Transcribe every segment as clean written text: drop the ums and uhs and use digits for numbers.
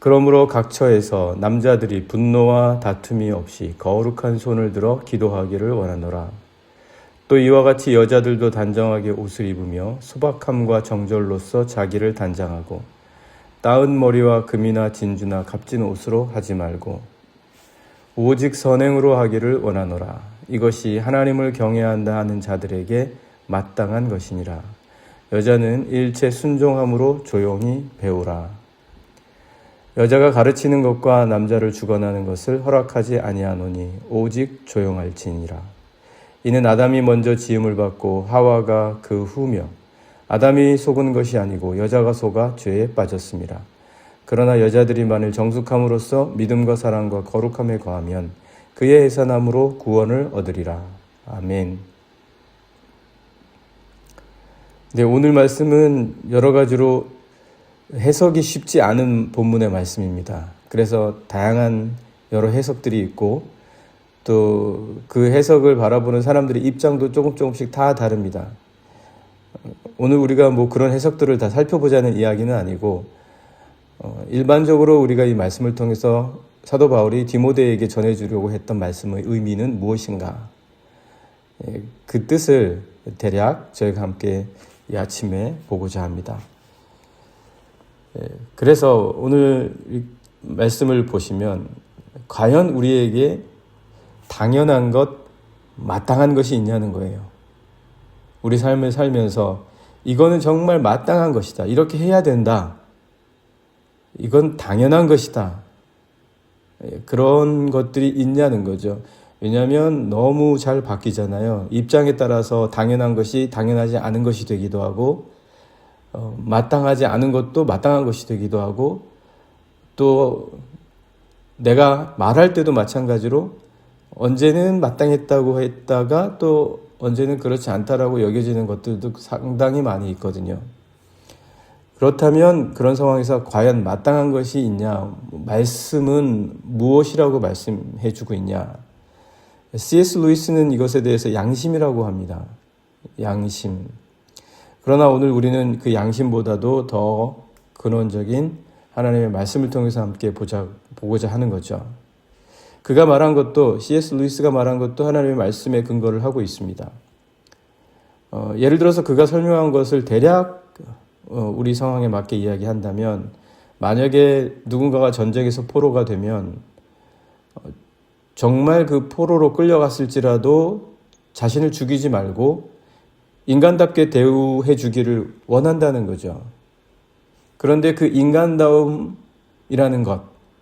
그러므로 각 처에서 남자들이 분노와 다툼이 없이 거룩한 손을 들어 기도하기를 원하노라. 또 이와 같이 여자들도 단정하게 옷을 입으며 소박함과 정절로서 자기를 단장하고 따은 머리와 금이나 진주나 값진 옷으로 하지 말고 오직 선행으로 하기를 원하노라. 이것이 하나님을 경외한다 하는 자들에게 마땅한 것이니라. 여자는 일체 순종함으로 조용히 배우라. 여자가 가르치는 것과 남자를 주관하는 것을 허락하지 아니하노니 오직 조용할지니라. 이는 아담이 먼저 지음을 받고 하와가 그 후며 아담이 속은 것이 아니고 여자가 속아 죄에 빠졌습니다. 그러나 여자들이 만일 정숙함으로써 믿음과 사랑과 거룩함에 거하면 그의 해산함으로 구원을 얻으리라. 아멘. 네, 오늘 말씀은 여러 가지로 해석이 쉽지 않은 본문의 말씀입니다. 그래서 다양한 여러 해석들이 있고 또 그 해석을 바라보는 사람들의 입장도 조금씩 다 다릅니다. 오늘 우리가 뭐 그런 해석들을 다 살펴보자는 이야기는 아니고 일반적으로 우리가 이 말씀을 통해서 사도 바울이 디모데에게 전해주려고 했던 말씀의 의미는 무엇인가, 그 뜻을 대략 저희가 함께 이 아침에 보고자 합니다. 그래서 오늘 이 말씀을 보시면 과연 우리에게 당연한 것, 마땅한 것이 있냐는 거예요. 우리 삶을 살면서 이거는 정말 마땅한 것이다, 이렇게 해야 된다, 이건 당연한 것이다, 그런 것들이 있냐는 거죠. 왜냐하면 너무 잘 바뀌잖아요. 입장에 따라서 당연한 것이 당연하지 않은 것이 되기도 하고 마땅하지 않은 것도 마땅한 것이 되기도 하고 또 내가 말할 때도 마찬가지로 언제는 마땅했다고 했다가 또 언제는 그렇지 않다라고 여겨지는 것들도 상당히 많이 있거든요. 그렇다면 그런 상황에서 과연 마땅한 것이 있냐, 말씀은 무엇이라고 말씀해 주고 있냐. C.S. 루이스는 이것에 대해서 양심이라고 합니다. 양심. 그러나 오늘 우리는 그 양심보다도 더 근원적인 하나님의 말씀을 통해서 함께 보고자 하는 거죠. 그가 말한 것도, C.S. 루이스가 말한 것도 하나님의 말씀에 근거를 하고 있습니다. 예를 들어서 그가 설명한 것을 대략 우리 상황에 맞게 이야기한다면, 만약에 누군가가 전쟁에서 포로가 되면 정말 그 포로로 끌려갔을지라도 자신을 죽이지 말고 인간답게 대우해 주기를 원한다는 거죠. 그런데 그 인간다움이라는 것,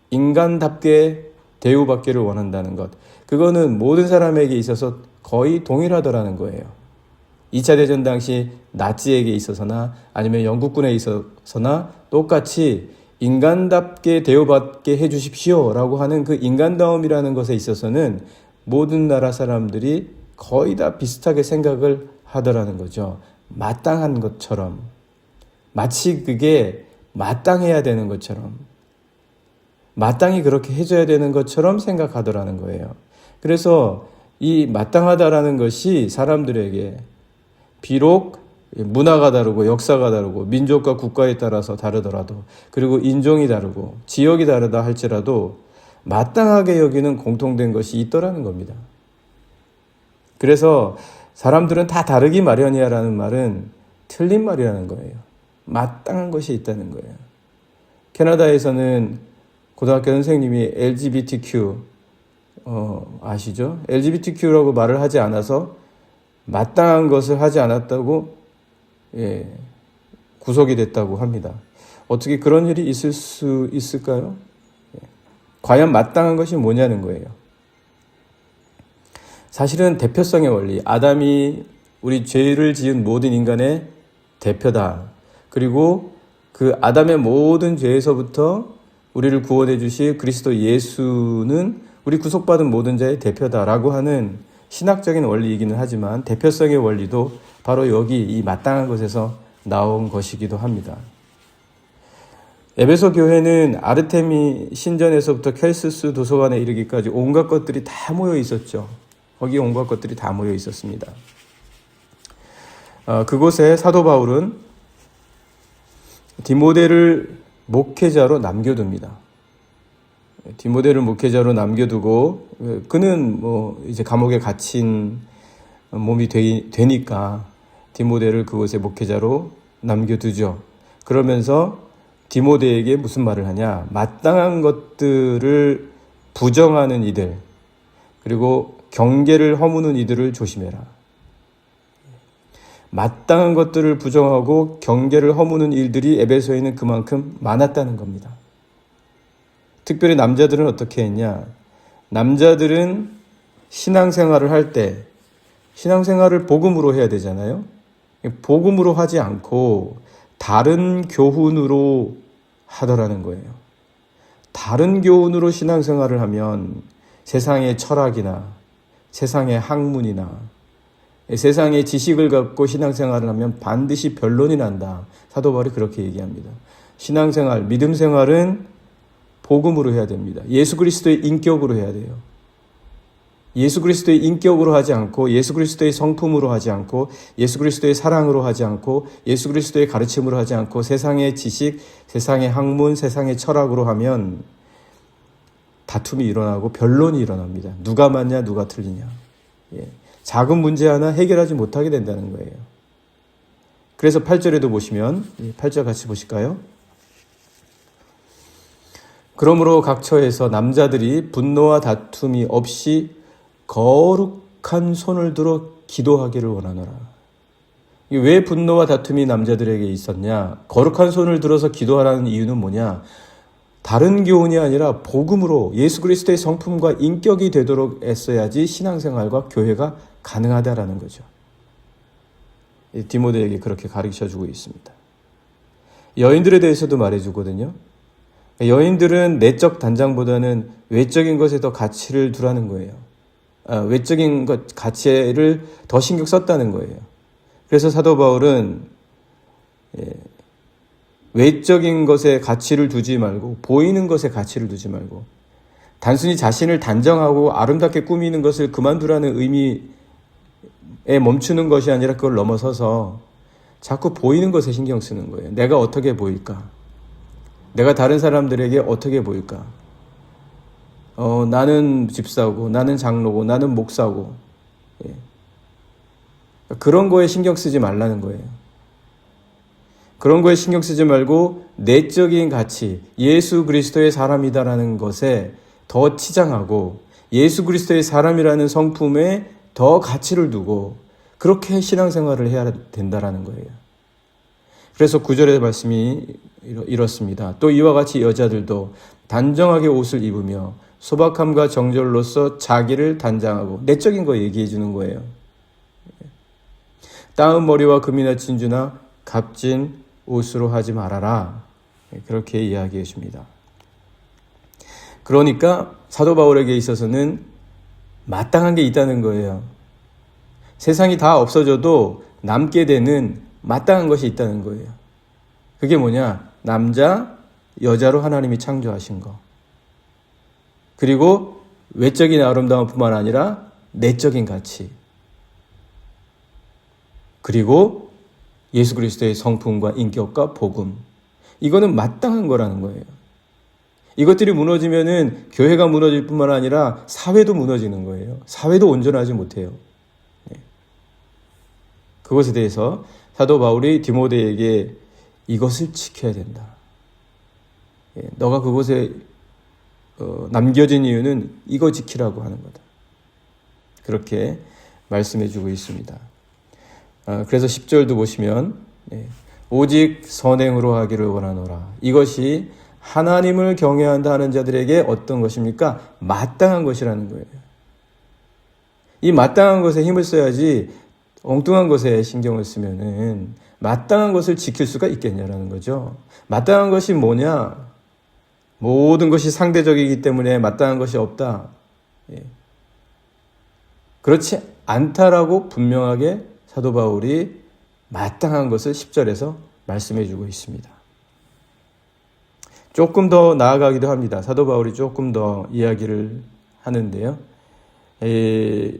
인간답게 대우받기를 원한다는 것, 그거는 모든 사람에게 있어서 거의 동일하더라는 거예요. 2차 대전 당시 나치에게 있어서나 아니면 영국군에 있어서나 똑같이 인간답게 대우받게 해주십시오 라고 하는 그 인간다움이라는 것에 있어서는 모든 나라 사람들이 거의 다 비슷하게 생각을 하더라는 거죠. 마땅한 것처럼, 마치 그게 마땅해야 되는 것처럼, 마땅히 그렇게 해줘야 되는 것처럼 생각하더라는 거예요. 그래서 이 마땅하다라는 것이 사람들에게 비록 문화가 다르고 역사가 다르고 민족과 국가에 따라서 다르더라도, 그리고 인종이 다르고 지역이 다르다 할지라도 마땅하게 여기는 공통된 것이 있더라는 겁니다. 그래서 사람들은 다 다르기 마련이야라는 말은 틀린 말이라는 거예요. 마땅한 것이 있다는 거예요. 캐나다에서는 고등학교 선생님이 LGBTQ 아시죠? LGBTQ라고 말을 하지 않아서 마땅한 것을 하지 않았다고 구속이 됐다고 합니다. 어떻게 그런 일이 있을 수 있을까요? 과연 마땅한 것이 뭐냐는 거예요. 사실은 대표성의 원리, 아담이 우리 죄를 지은 모든 인간의 대표다. 그리고 그 아담의 모든 죄에서부터 우리를 구원해 주실 그리스도 예수는 우리 구속받은 모든 자의 대표다라고 하는 신학적인 원리이기는 하지만 대표성의 원리도 바로 여기 이 마땅한 것에서 나온 것이기도 합니다. 에베소 교회는 아르테미 신전에서부터 켈스스 도서관에 이르기까지 온갖 것들이 다 모여 있었죠. 거기 온갖 것들이 다 모여 있었습니다. 그곳에 사도 바울은 디모데를 목회자로 남겨둡니다. 디모데를 목회자로 남겨두고 그는 이제 감옥에 갇힌 몸이 되니까 디모데를 그곳에 목회자로 남겨두죠. 그러면서 디모데에게 무슨 말을 하냐? 마땅한 것들을 부정하는 이들, 그리고 경계를 허무는 이들을 조심해라. 마땅한 것들을 부정하고 경계를 허무는 일들이 에베소에는 그만큼 많았다는 겁니다. 특별히 남자들은 어떻게 했냐? 남자들은 신앙생활을 할 때 신앙생활을 복음으로 해야 되잖아요. 복음으로 하지 않고 다른 교훈으로 하더라는 거예요. 다른 교훈으로 신앙생활을 하면 세상의 철학이나 세상의 학문이나 세상의 지식을 갖고 신앙생활을 하면 반드시 변론이 난다. 사도 바울이 그렇게 얘기합니다. 신앙생활, 믿음생활은 복음으로 해야 됩니다. 예수 그리스도의 인격으로 해야 돼요. 예수 그리스도의 인격으로 하지 않고 예수 그리스도의 성품으로 하지 않고 예수 그리스도의 사랑으로 하지 않고 예수 그리스도의 가르침으로 하지 않고 세상의 지식, 세상의 학문, 세상의 철학으로 하면 다툼이 일어나고 변론이 일어납니다. 누가 맞냐 누가 틀리냐. 작은 문제 하나 해결하지 못하게 된다는 거예요. 그래서 8절에도 보시면 8절 같이 보실까요? 그러므로 각 처에서 남자들이 분노와 다툼이 없이 거룩한 손을 들어 기도하기를 원하노라. 왜 분노와 다툼이 남자들에게 있었냐? 거룩한 손을 들어서 기도하라는 이유는 뭐냐? 다른 교훈이 아니라 복음으로 예수 그리스도의 성품과 인격이 되도록 애써야지 신앙생활과 교회가 가능하다라는 거죠. 디모데에게 그렇게 가르쳐주고 있습니다. 여인들에 대해서도 말해주거든요. 여인들은 내적 단장보다는 외적인 것에 더 가치를 두라는 거예요. 외적인 것 가치를 더 신경 썼다는 거예요. 그래서 사도 바울은 외적인 것에 가치를 두지 말고 보이는 것에 가치를 두지 말고 단순히 자신을 단정하고 아름답게 꾸미는 것을 그만두라는 의미에 멈추는 것이 아니라 그걸 넘어서서 자꾸 보이는 것에 신경 쓰는 거예요. 내가 어떻게 보일까? 내가 다른 사람들에게 어떻게 보일까? 나는 집사고, 나는 장로고, 나는 목사고. 그런 거에 신경 쓰지 말라는 거예요. 그런 거에 신경 쓰지 말고 내적인 가치, 예수 그리스도의 사람이다라는 것에 더 치장하고 예수 그리스도의 사람이라는 성품에 더 가치를 두고 그렇게 신앙생활을 해야 된다라는 거예요. 그래서 9절의 말씀이 이렇습니다. 또 이와 같이 여자들도 단정하게 옷을 입으며 소박함과 정절로서 자기를 단장하고 내적인 거 얘기해 주는 거예요. 따은 머리와 금이나 진주나 값진 옷으로 하지 말아라. 그렇게 이야기해 줍니다. 그러니까 사도 바울에게 있어서는 마땅한 게 있다는 거예요. 세상이 다 없어져도 남게 되는 마땅한 것이 있다는 거예요. 그게 뭐냐? 남자, 여자로 하나님이 창조하신 거. 그리고 외적인 아름다움뿐만 아니라 내적인 가치. 그리고 예수 그리스도의 성품과 인격과 복음. 이거는 마땅한 거라는 거예요. 이것들이 무너지면은 교회가 무너질 뿐만 아니라 사회도 무너지는 거예요. 사회도 온전하지 못해요. 그것에 대해서 사도 바울이 디모데에게 이것을 지켜야 된다. 너가 그곳에 남겨진 이유는 이거 지키라고 하는 거다. 그렇게 말씀해 주고 있습니다. 그래서 10절도 보시면 오직 선행으로 하기를 원하노라. 이것이 하나님을 경외한다 하는 자들에게 어떤 것입니까? 마땅한 것이라는 거예요. 이 마땅한 것에 힘을 써야지 엉뚱한 것에 신경을 쓰면은 마땅한 것을 지킬 수가 있겠냐라는 거죠. 마땅한 것이 뭐냐? 모든 것이 상대적이기 때문에 마땅한 것이 없다. 그렇지 않다라고 분명하게 사도 바울이 마땅한 것을 10절에서 말씀해 주고 있습니다. 조금 더 나아가기도 합니다. 사도 바울이 조금 더 이야기를 하는데요.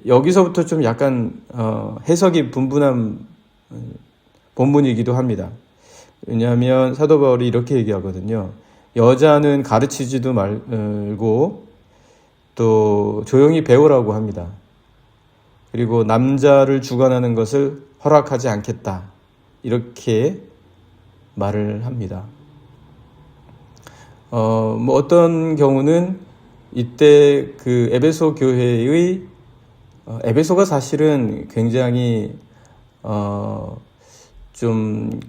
여기서부터 좀 약간 해석이 분분한 본문이기도 합니다. 왜냐하면 사도 바울이 이렇게 얘기하거든요. 여자는 가르치지도 말고 또 조용히 배우라고 합니다. 그리고 남자를 주관하는 것을 허락하지 않겠다. 이렇게 말을 합니다. 뭐 어떤 경우는 이때 그 에베소 교회의 에베소가 사실은 굉장히 좀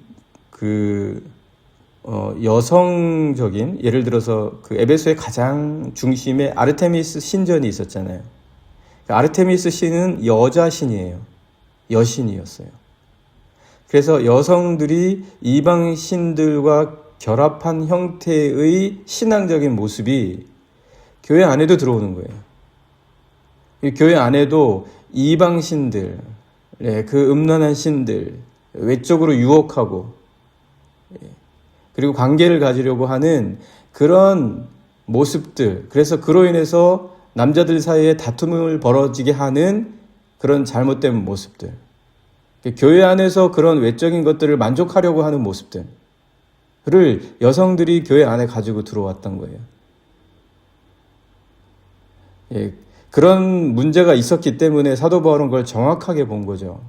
여성적인, 예를 들어서 그 에베소의 가장 중심에 아르테미스 신전이 있었잖아요. 아르테미스 신은 여자 신이에요. 여신이었어요. 그래서 여성들이 이방 신들과 결합한 형태의 신앙적인 모습이 교회 안에도 들어오는 거예요. 교회 안에도 이방 신들, 그 음란한 신들, 외적으로 유혹하고 그리고 관계를 가지려고 하는 그런 모습들, 그래서 그로 인해서 남자들 사이에 다툼을 벌어지게 하는 그런 잘못된 모습들, 교회 안에서 그런 외적인 것들을 만족하려고 하는 모습들을 여성들이 교회 안에 가지고 들어왔던 거예요. 그런 문제가 있었기 때문에 사도 바울은 그걸 정확하게 본 거죠.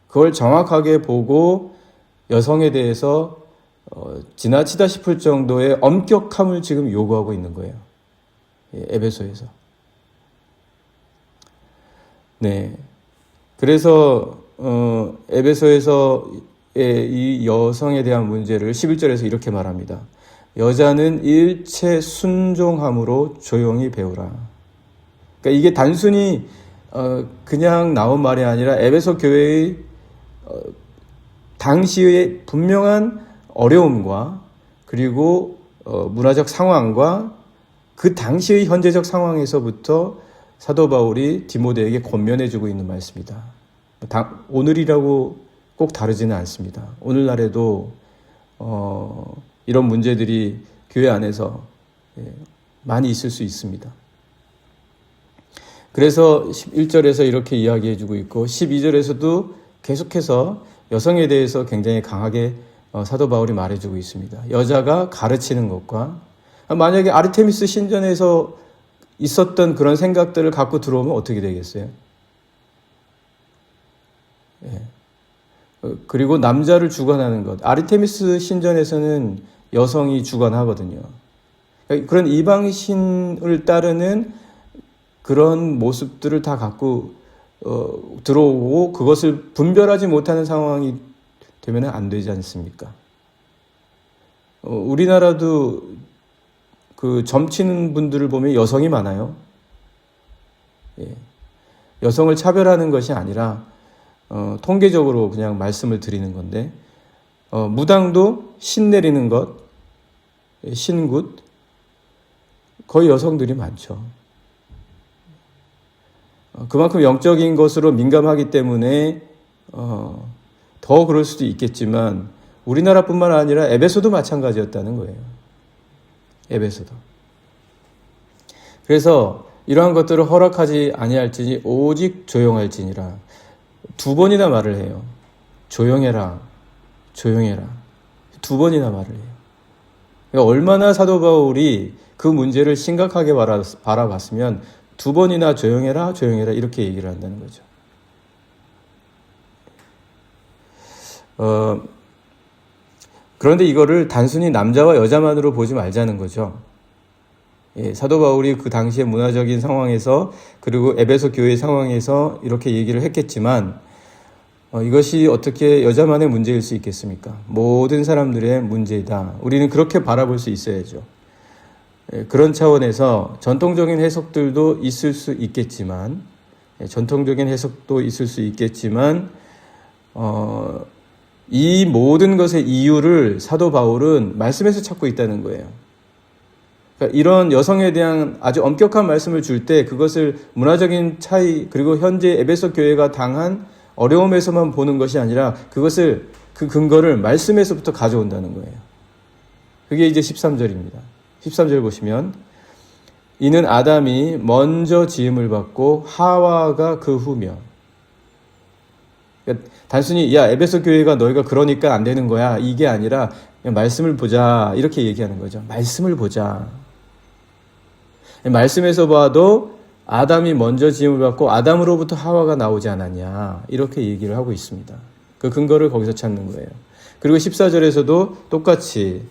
그걸 정확하게 보고 여성에 대해서 지나치다 싶을 정도의 엄격함을 지금 요구하고 있는 거예요. 에베소에서. 네. 그래서 에베소에서 이 여성에 대한 문제를 11절에서 이렇게 말합니다. 여자는 일체 순종함으로 조용히 배우라. 그러니까 이게 단순히 그냥 나온 말이 아니라 에베소 교회의 당시의 분명한 어려움과 그리고 문화적 상황과 그 당시의 현재적 상황에서부터 사도 바울이 디모데에게 권면해주고 있는 말씀이다. 오늘이라고 꼭 다르지는 않습니다. 오늘날에도 이런 문제들이 교회 안에서 많이 있을 수 있습니다. 그래서 11절에서 이렇게 이야기해주고 있고 12절에서도 계속해서 여성에 대해서 굉장히 강하게 사도 바울이 말해주고 있습니다. 여자가 가르치는 것과 만약에 아르테미스 신전에서 있었던 그런 생각들을 갖고 들어오면 어떻게 되겠어요? 그리고 남자를 주관하는 것. 아르테미스 신전에서는 여성이 주관하거든요. 그런 이방신을 따르는 그런 모습들을 다 갖고 들어오고 그것을 분별하지 못하는 상황이 되면 안 되지 않습니까? 우리나라도 그 점치는 분들을 보면 여성이 많아요. 여성을 차별하는 것이 아니라 통계적으로 그냥 말씀을 드리는 건데 무당도 신 내리는 것, 신굿 거의 여성들이 많죠. 그만큼 영적인 것으로 민감하기 때문에 더 그럴 수도 있겠지만 우리나라뿐만 아니라 에베소도 마찬가지였다는 거예요. 에베소도. 그래서 이러한 것들을 허락하지 아니할지니 오직 조용할지니라. 두 번이나 말을 해요. 조용해라. 조용해라. 두 번이나 말을 해요. 그러니까 얼마나 사도 바울이 그 문제를 심각하게 바라봤으면 두 번이나 조용해라, 조용해라 이렇게 얘기를 한다는 거죠. 그런데 이거를 단순히 남자와 여자만으로 보지 말자는 거죠. 사도 바울이 그 당시의 문화적인 상황에서 그리고 에베소 교회 상황에서 이렇게 얘기를 했겠지만 이것이 어떻게 여자만의 문제일 수 있겠습니까? 모든 사람들의 문제이다. 우리는 그렇게 바라볼 수 있어야죠. 그런 차원에서 전통적인 해석들도 있을 수 있겠지만 이 모든 것의 이유를 사도 바울은 말씀에서 찾고 있다는 거예요. 그러니까 이런 여성에 대한 아주 엄격한 말씀을 줄 때 그것을 문화적인 차이 그리고 현재 에베소 교회가 당한 어려움에서만 보는 것이 아니라 그것을 그 근거를 말씀에서부터 가져온다는 거예요. 그게 이제 13절입니다. 13절 보시면 이는 아담이 먼저 지음을 받고 하와가 그 후며. 그러니까 단순히 야 에베소 교회가 너희가 그러니까 안 되는 거야 이게 아니라 말씀을 보자 이렇게 얘기하는 거죠. 말씀을 보자. 말씀에서 봐도 아담이 먼저 지음을 받고 아담으로부터 하와가 나오지 않았냐 이렇게 얘기를 하고 있습니다. 그 근거를 거기서 찾는 거예요. 그리고 14절에서도 똑같이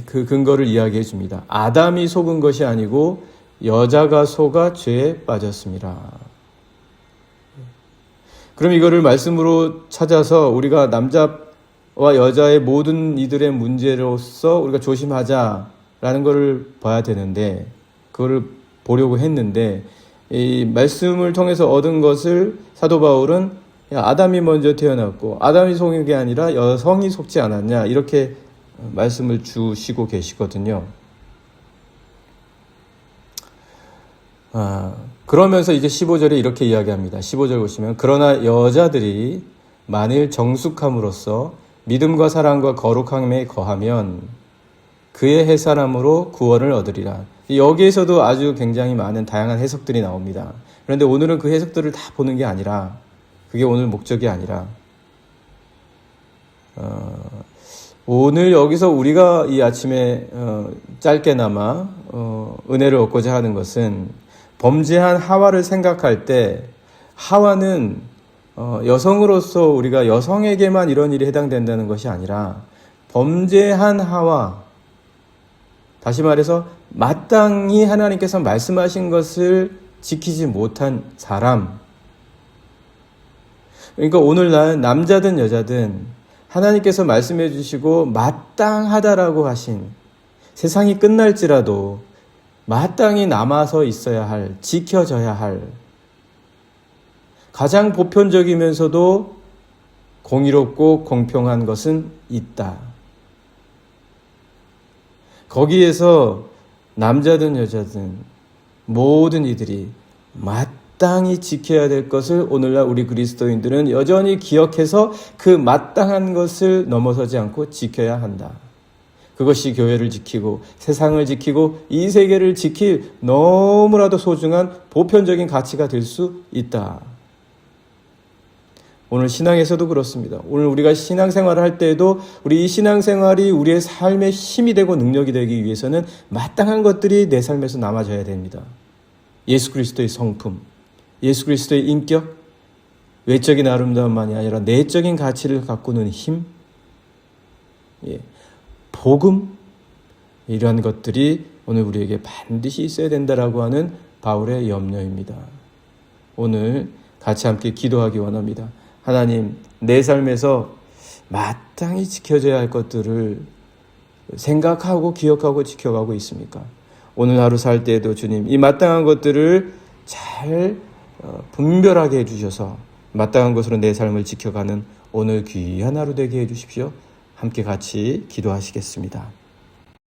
그 근거를 이야기해 줍니다. 아담이 속은 것이 아니고 여자가 속아 죄에 빠졌습니다. 그럼 이거를 말씀으로 찾아서 우리가 남자와 여자의 모든 이들의 문제로서 우리가 조심하자라는 것을 봐야 되는데 그거를 보려고 했는데 이 말씀을 통해서 얻은 것을 사도 바울은 아담이 먼저 태어났고 아담이 속은 게 아니라 여성이 속지 않았냐 이렇게 말씀을 주시고 계시거든요. 그러면서 이제 15절에 이렇게 이야기합니다. 15절 보시면 그러나 여자들이 만일 정숙함으로써 믿음과 사랑과 거룩함에 거하면 그의 해산함으로 구원을 얻으리라. 여기에서도 아주 굉장히 많은 다양한 해석들이 나옵니다. 그런데 오늘은 그 해석들을 다 보는 게 아니라 그게 오늘 목적이 아니라 오늘 여기서 우리가 이 아침에 짧게나마 은혜를 얻고자 하는 것은 범죄한 하와를 생각할 때 하와는 여성으로서 우리가 여성에게만 이런 일이 해당된다는 것이 아니라 범죄한 하와, 다시 말해서 마땅히 하나님께서 말씀하신 것을 지키지 못한 사람, 그러니까 오늘날 남자든 여자든 하나님께서 말씀해 주시고 마땅하다라고 하신 세상이 끝날지라도 마땅히 남아서 있어야 할, 지켜져야 할 가장 보편적이면서도 공의롭고 공평한 것은 있다. 거기에서 남자든 여자든 모든 이들이 마땅히 지켜야 될 것을 오늘날 우리 그리스도인들은 여전히 기억해서 그 마땅한 것을 넘어서지 않고 지켜야 한다. 그것이 교회를 지키고 세상을 지키고 이 세계를 지킬 너무나도 소중한 보편적인 가치가 될 수 있다. 오늘 신앙에서도 그렇습니다. 오늘 우리가 신앙생활을 할 때에도 우리 이 신앙생활이 우리의 삶의 힘이 되고 능력이 되기 위해서는 마땅한 것들이 내 삶에서 남아져야 됩니다. 예수 그리스도의 성품, 예수 그리스도의 인격, 외적인 아름다움만이 아니라 내적인 가치를 가꾸는 힘, 복음, 이러한 것들이 오늘 우리에게 반드시 있어야 된다라고 하는 바울의 염려입니다. 오늘 같이 함께 기도하기 원합니다. 하나님, 내 삶에서 마땅히 지켜져야 할 것들을 생각하고 기억하고 지켜가고 있습니까? 오늘 하루 살 때에도 주님, 이 마땅한 것들을 잘 분별하게 해주셔서 마땅한 것으로 내 삶을 지켜가는 오늘 귀한 하루 되게 해주십시오. 함께 같이 기도하시겠습니다.